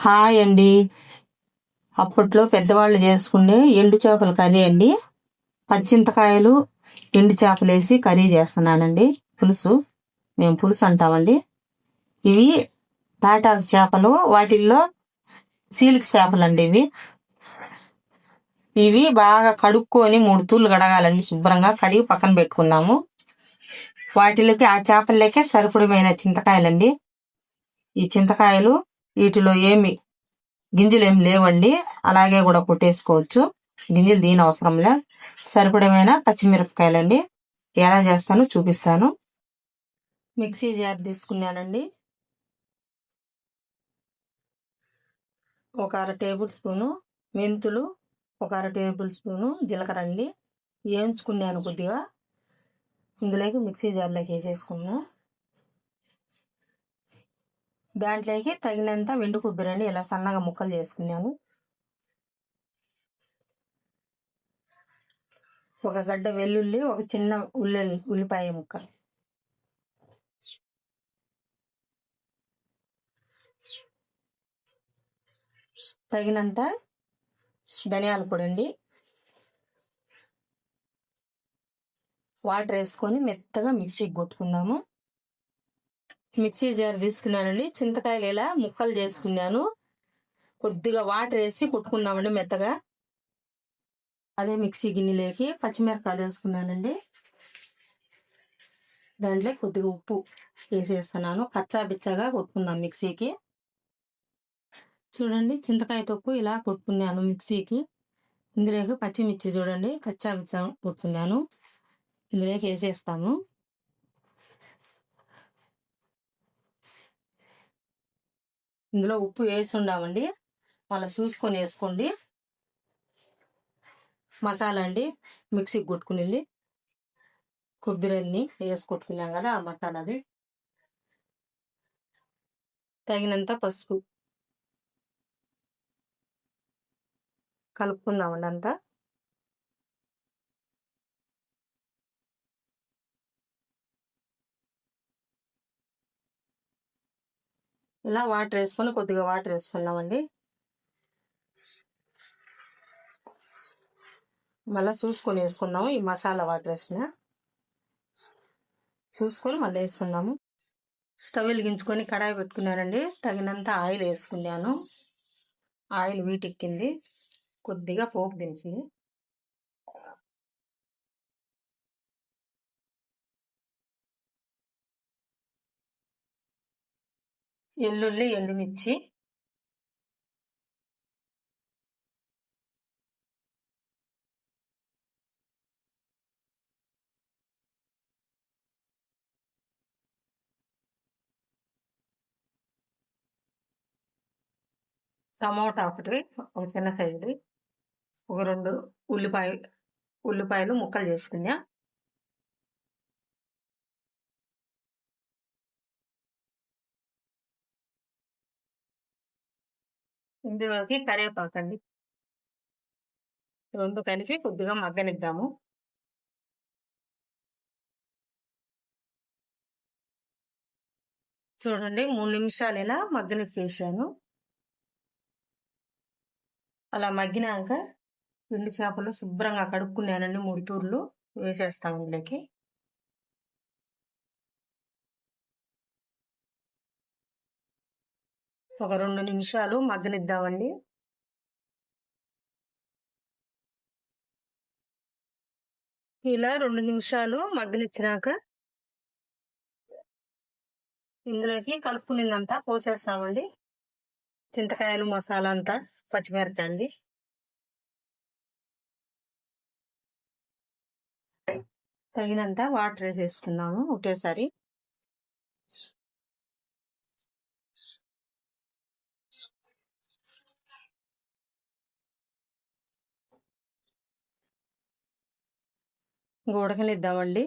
Hi అండి. అప్పట్లో పెద్దవాళ్ళు చేసుకునే ఎండు చేపల కర్రీ అండి. పచ్చింతకాయలు ఎండు చేపలు వేసి కర్రీ చేస్తున్నానండి. పులుసు, మేము పులుసు అంటామండి. ఇవి తాటాకు చేపలు, వాటిల్లో సీలిక్ చేపలు అండి. ఇవి బాగా కడుక్కొని 3 తూర్లు కడగాలండి. శుభ్రంగా కడిగి పక్కన పెట్టుకుందాము. వాటిలోకి ఆ చేపల్లోకే సరిపడమైన చింతకాయలండి. ఈ చింతకాయలు వీటిలో గింజలు ఏమి లేవండి, అలాగే కూడా కొట్టేసుకోవచ్చు. గింజలు దీని అవసరంలే. సరిపడమైన పచ్చిమిరపకాయలండి. ఎలా చేస్తానో చూపిస్తాను. మిక్సీ జార్ తీసుకున్నానండి. ఒక 1/2 టేబుల్ స్పూను మెంతులు, ఒక 1/2 టేబుల్ స్పూను జీలకర్ర అండి వేయించుకున్నాను కొద్దిగా. ఇందులోకి మిక్సీ జార్లోకి వేసేసుకున్నాను. దాంట్లోకి తగినంత వెండు కొబ్బరి అండి, ఇలా సన్నగా ముక్కలు చేసుకున్నాను. ఒక గడ్డ వెల్లుల్లి, ఒక చిన్న ఉల్లిపాయ ముక్క, తగినంత ధనియాల పొడి అండి. వాటర్ వేసుకొని మెత్తగా మిక్సీకి కొట్టుకుందాము. మిక్సీ జార్ తీసుకున్నానండి. చింతకాయలు ఇలా ముక్కలు చేసుకున్నాను. కొద్దిగా వాటర్ వేసి కొట్టుకున్నామండి మెత్తగా. అదే మిక్సీ గిన్నెలోకి పచ్చిమిరపకాయలు వేసుకున్నానండి. దాంట్లో కొద్దిగా ఉప్పు వేసేస్తున్నాను. కచ్చా బిచ్చగా కొట్టుకుందాం మిక్సీకి. చూడండి, చింతకాయ తొక్కు ఇలా కొట్టుకున్నాను మిక్సీకి. ఇందులోకి పచ్చిమిర్చి చూడండి కచ్చా బిచ్చగా కొట్టుకున్నాను. ఇందులోకి వేసేస్తాము. ఇందులో ఉప్పు వేసి ఉండామండి, మళ్ళీ చూసుకొని వేసుకోండి. మసాలా అండి, మిక్సీకి కొట్టుకునేది కొబ్బరిని వేసి కొట్టుకున్నాం కదా, ఆ మసాలాది. తగినంత పసుపు కలుపుకుందామండి అంతా. ఇలా వాటర్ వేసుకొని కొద్దిగా వాటర్ వేసుకున్నామండి. మళ్ళీ చూసుకొని వేసుకుందాము. ఈ మసాలా వాటర్ వేసిన చూసుకొని మళ్ళీ వేసుకున్నాము. స్టవ్ వెలిగించుకొని కడాయి పెట్టుకున్నానండి. తగినంత ఆయిల్ వేసుకున్నాను. ఆయిల్ వీటెక్కింది. కొద్దిగా పోపు దినుసులు, ఎల్లుల్లి, ఎండుమిర్చి, టమోటా ఒకటి, ఒక చిన్న సైజుది, ఒక 2 ఉల్లిపాయలు ముక్కలు చేసుకున్నా. ఇందులోకి కరివేపాకండి. 2 కలిపి కొద్దిగా మగ్గనిద్దాము. చూడండి, 3 నిమిషాలు ఇలా మగ్గనిచ్చేసాను. అలా మగ్గినాక ఎండు చేపలు శుభ్రంగా కడుక్కున్నానండి. 3 తూర్లు వేసేస్తాం ఇందులోకి. ఒక 2 నిమిషాలు మగ్గనిద్దామండి. ఇలా 2 నిమిషాలు మగ్గనిచ్చినాక ఇందులోకి కలుపుకునిందంతా పోసేస్తామండి. చింతకాయలు, మసాలా అంతా, పచ్చిమిరపకాయ అండి. తగినంత వాటర్ వేసేసుకున్నాము ఒకేసారి. ఉడకనిద్దామండి.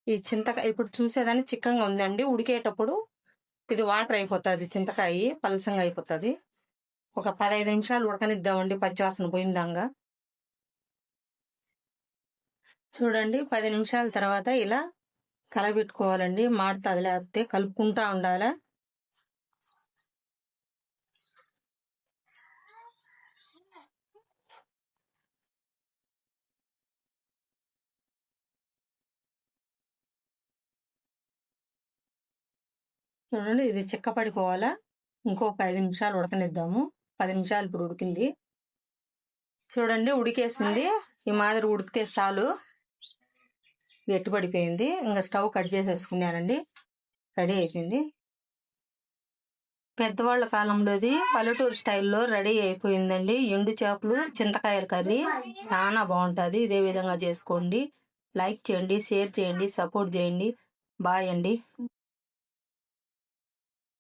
ఈ చింతకాయ ఇప్పుడు చూసేదాన్ని చిక్కగా ఉందండి. ఉడికేటప్పుడు ఇది వాటర్ అయిపోతుంది, చింతకాయ పలసంగా అయిపోతుంది. ఒక 15 నిమిషాలు ఉడకనిద్దామండి, పచ్చివాసన పోయిందాగా. చూడండి, 10 నిమిషాల తర్వాత ఇలా కలబెట్టుకోవాలండి. మాడుతుంది, లేకపోతే కలుపుకుంటా ఉండాలా. చూడండి, ఇది చిక్కపడిపోవాలా. ఇంకొక 5 నిమిషాలు ఉడకనిద్దాము. 10 నిమిషాలు ఇప్పుడు ఉడికింది. చూడండి, ఉడికేసింది. ఈ మాదిరి ఉడికితే చాలు. గట్టిపడిపోయింది. ఇంకా స్టవ్ కట్ చేసేసుకున్నానండి. రెడీ అయిపోయింది. పెద్దవాళ్ళ కాలంలోది పల్లెటూరు స్టైల్లో రెడీ అయిపోయిందండి. ఎండు చేపలు చింతకాయల కర్రీ చాలా బాగుంటుంది. ఇదే విధంగా చేసుకోండి. లైక్ చేయండి, షేర్ చేయండి, సపోర్ట్ చేయండి. బాయ్ అండి.